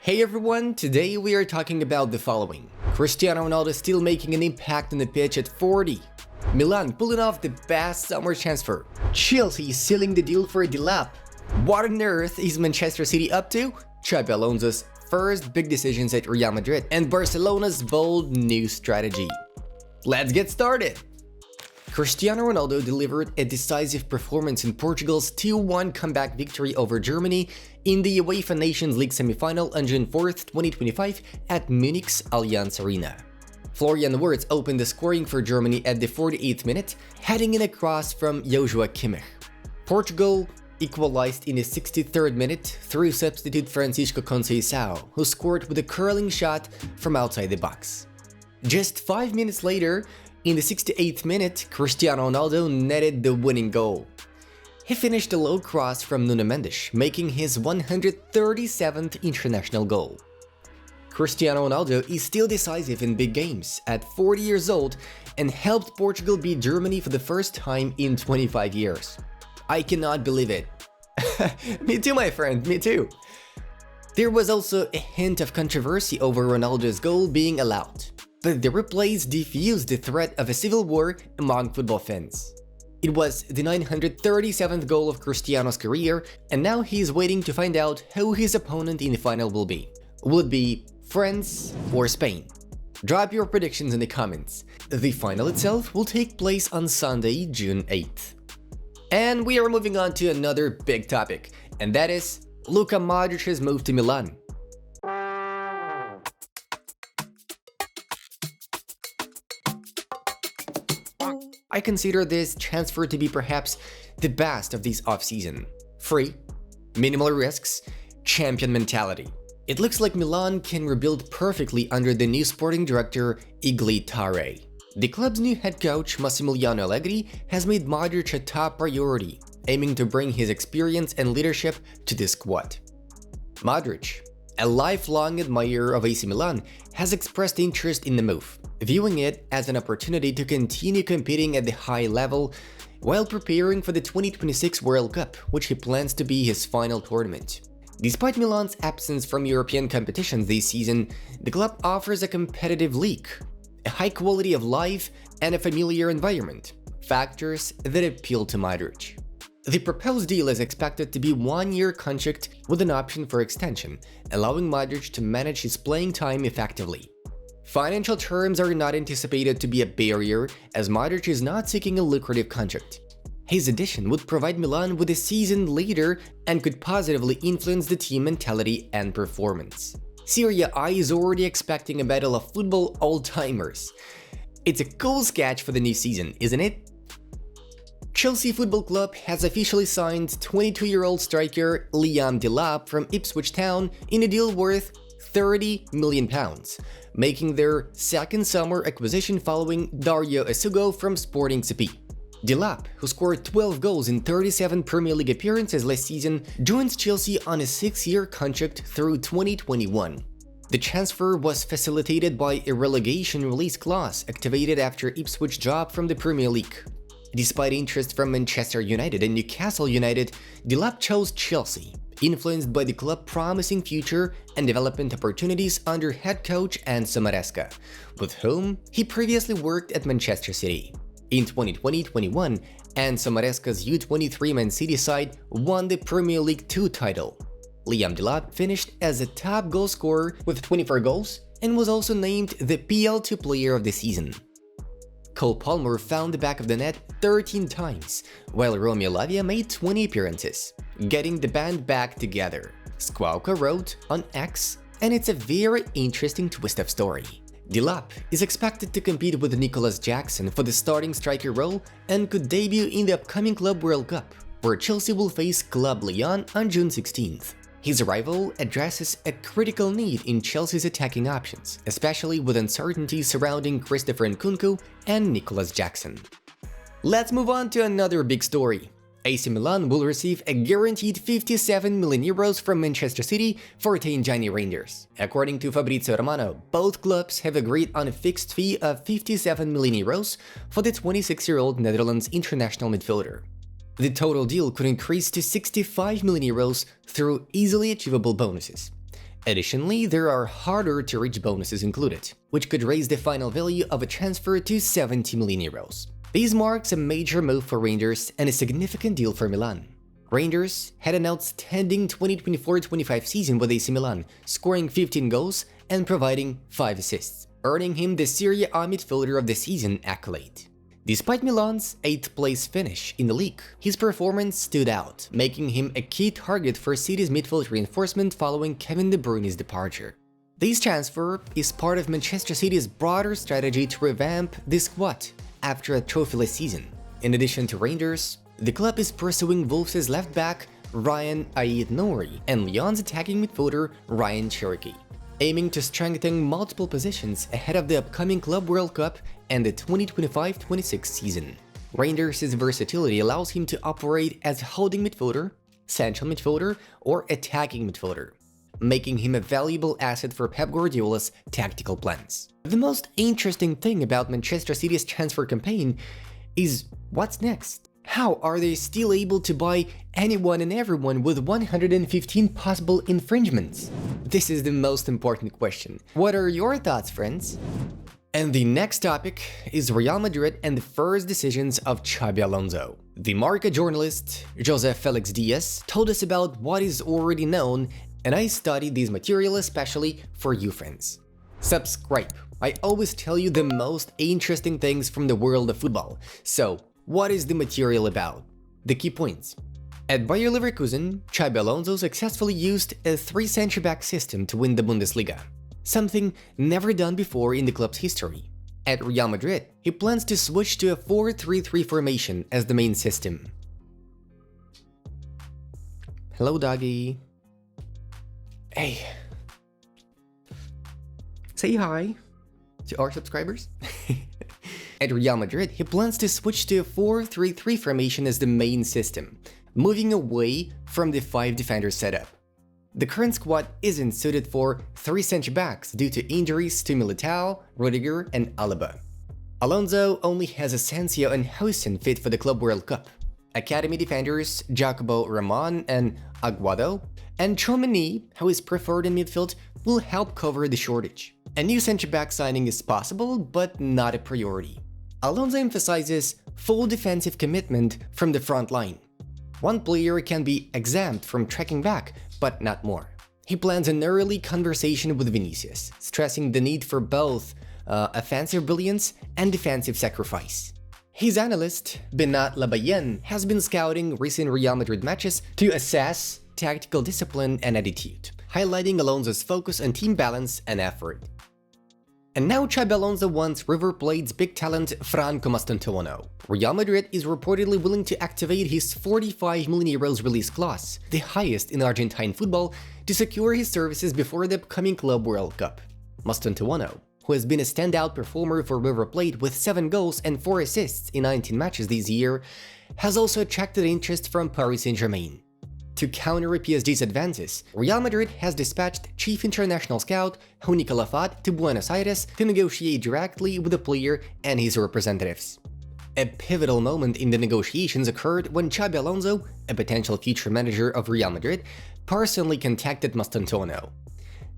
Hey everyone, today we are talking about the following. Cristiano Ronaldo still making an impact on the pitch at 40. Milan pulling off the best summer transfer. Chelsea sealing the deal for Dileep. What on earth is Manchester City up to? Xabi Alonso's first big decisions at Real Madrid and Barcelona's bold new strategy. Let's get started! Cristiano Ronaldo delivered a decisive performance in Portugal's 2-1 comeback victory over Germany in the UEFA Nations League semi-final on June 4, 2025 at Munich's Allianz Arena. Florian Wirtz opened the scoring for Germany at the 48th minute, heading in a cross from Joshua Kimmich. Portugal equalized in the 63rd minute through substitute Francisco Conceição, who scored with a curling shot from outside the box. Just 5 minutes later, in the 68th minute, Cristiano Ronaldo netted the winning goal. He finished a low cross from Nuno Mendes, making his 137th international goal. Cristiano Ronaldo is still decisive in big games at 40 years old and helped Portugal beat Germany for the first time in 25 years. I cannot believe it. Me too, my friend, me too. There was also a hint of controversy over Ronaldo's goal being allowed, but the replays diffused the threat of a civil war among football fans. It was the 937th goal of Cristiano's career, and now he's waiting to find out who his opponent in the final will be. Will it be France or Spain? Drop your predictions in the comments. The final itself will take place on Sunday, June 8th. And we are moving on to another big topic, and that is Luka Modric's move to Milan. I consider this transfer to be perhaps the best of this offseason. Free, minimal risks, champion mentality. It looks like Milan can rebuild perfectly under the new sporting director Igli Tare. The club's new head coach Massimiliano Allegri has made Modric a top priority, aiming to bring his experience and leadership to the squad. Modric, a lifelong admirer of AC Milan, has expressed interest in the move, viewing it as an opportunity to continue competing at the high level while preparing for the 2026 World Cup, which he plans to be his final tournament. Despite Milan's absence from European competitions this season, the club offers a competitive league, a high quality of life, and a familiar environment, factors that appeal to Modric. The proposed deal is expected to be a one-year contract with an option for extension, allowing Modric to manage his playing time effectively. Financial terms are not anticipated to be a barrier, as Modric is not seeking a lucrative contract. His addition would provide Milan with a seasoned leader and could positively influence the team mentality and performance. Serie A is already expecting a battle of football old-timers. It's a cool sketch for the new season, isn't it? Chelsea Football Club has officially signed 22-year-old striker Liam Dileep from Ipswich Town in a deal worth £30 million, making their second summer acquisition following Dario Esugo from Sporting CP. Dileep, who scored 12 goals in 37 Premier League appearances last season, joins Chelsea on a 6-year contract through 2021. The transfer was facilitated by a relegation release clause activated after Ipswich dropped from the Premier League. Despite interest from Manchester United and Newcastle United, Dileep chose Chelsea, influenced by the club's promising future and development opportunities under head coach Enzo Maresca, with whom he previously worked at Manchester City. In 2020-21, Enzo Maresca's U23 Man City side won the Premier League 2 title. Liam Dileep finished as a top goal scorer with 24 goals and was also named the PL2 Player of the Season. Cole Palmer found the back of the net 13 times, while Romeo Lavia made 20 appearances, getting the band back together. Squawka wrote on X, and it's a very interesting twist of story. Dileep is expected to compete with Nicolas Jackson for the starting striker role and could debut in the upcoming Club World Cup, where Chelsea will face Club Lyon on June 16th. His arrival addresses a critical need in Chelsea's attacking options, especially with uncertainty surrounding Christopher Nkunku and Nicolas Jackson. Let's move on to another big story. AC Milan will receive a guaranteed €57 million from Manchester City for Tangiani Rangers. According to Fabrizio Romano, both clubs have agreed on a fixed fee of €57 million for the 26-year-old Netherlands international midfielder. The total deal could increase to €65 million through easily achievable bonuses. Additionally, there are harder-to-reach bonuses included, which could raise the final value of a transfer to 70 million euros. This marks a major move for Rangers and a significant deal for Milan. Rangers had an outstanding 2024-25 season with AC Milan, scoring 15 goals and providing 5 assists, earning him the Serie A Midfielder of the Season accolade. Despite Milan's 8th-place finish in the league, his performance stood out, making him a key target for City's midfield reinforcement following Kevin De Bruyne's departure. This transfer is part of Manchester City's broader strategy to revamp the squad after a trophyless season. In addition to Rangers, the club is pursuing Wolves' left-back Ryan Aït-Nouri and Lyon's attacking midfielder Ryan Cherokee, aiming to strengthen multiple positions ahead of the upcoming Club World Cup and the 2025-26 season. Rangers' versatility allows him to operate as holding midfielder, central midfielder, or attacking midfielder, making him a valuable asset for Pep Guardiola's tactical plans. The most interesting thing about Manchester City's transfer campaign is what's next. How are they still able to buy anyone and everyone with 115 possible infringements? This is the most important question. What are your thoughts, friends? And the next topic is Real Madrid and the first decisions of Xabi Alonso. The Marca journalist José Felix Diaz told us about what is already known, and I studied this material especially for you friends. Subscribe. I always tell you the most interesting things from the world of football. So, what is the material about? The key points. At Bayer Leverkusen, Xabi Alonso successfully used a 3 centre-back system to win the Bundesliga, something never done before in the club's history. At Real Madrid, he plans to switch to a 4-3-3 formation as the main system. Hello, doggy. Hey. Say hi to our subscribers. At Real Madrid, he plans to switch to a 4-3-3 formation as the main system, moving away from the 5-defender setup. The current squad isn't suited for 3 centre-backs due to injuries to Militao, Rudiger and Alaba. Alonso only has Asensio and Housen fit for the Club World Cup. Academy defenders Jacobo Ramon and Aguado, and Tchouaméni, who is preferred in midfield, will help cover the shortage. A new centre-back signing is possible, but not a priority. Alonso emphasizes full defensive commitment from the front line. One player can be exempt from tracking back, but not more. He plans an early conversation with Vinicius, stressing the need for both offensive brilliance and defensive sacrifice. His analyst, Benat Labayen, has been scouting recent Real Madrid matches to assess tactical discipline and attitude, highlighting Alonso's focus on team balance and effort. And now Xabi Alonso wants River Plate's big talent Franco Mastantuono. Real Madrid is reportedly willing to activate his 45 million euros release clause, the highest in Argentine football, to secure his services before the upcoming Club World Cup. Mastantuono, who has been a standout performer for River Plate with 7 goals and 4 assists in 19 matches this year, has also attracted interest from Paris Saint-Germain. To counter PSG's advances, Real Madrid has dispatched chief international scout Joni Calafat to Buenos Aires to negotiate directly with the player and his representatives. A pivotal moment in the negotiations occurred when Xabi Alonso, a potential future manager of Real Madrid, personally contacted Mastantuono.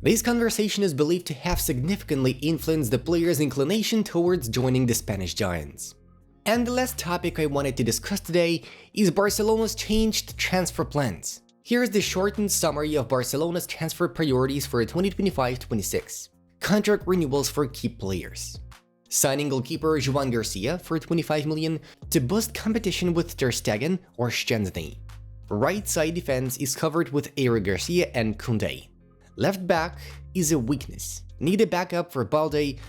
This conversation is believed to have significantly influenced the player's inclination towards joining the Spanish giants. And the last topic I wanted to discuss today is Barcelona's changed transfer plans. Here's the shortened summary of Barcelona's transfer priorities for 2025-26. Contract renewals for key players. Signing goalkeeper Joan Garcia for 25 million to boost competition with Ter Stegen or Szczęsny. Right side defense is covered with Eric Garcia and Koundé. Left back is a weakness. Need a backup for Balde,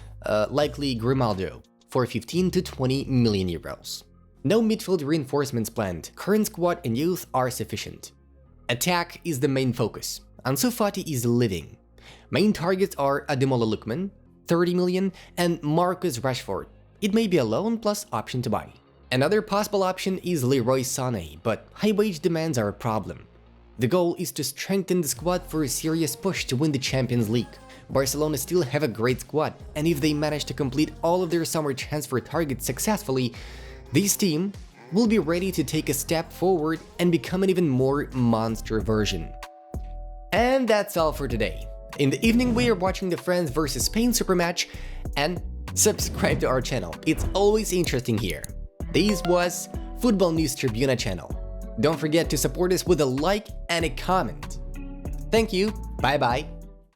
likely Grimaldo, for 15 to 20 million euros. No midfield reinforcements planned, current squad and youth are sufficient. Attack is the main focus. Ansu Fati is leaving. Main targets are Ademola Lookman, 30 million, and Marcus Rashford. It may be a loan plus option to buy. Another possible option is Leroy Sané, but high wage demands are a problem. The goal is to strengthen the squad for a serious push to win the Champions League. Barcelona still have a great squad, and if they manage to complete all of their summer transfer targets successfully, this team will be ready to take a step forward and become an even more monster version. And that's all for today. In the evening, we are watching the France vs Spain super match, and subscribe to our channel. It's always interesting here. This was Football News Tribuna channel. Don't forget to support us with a like and a comment. Thank you. Bye bye.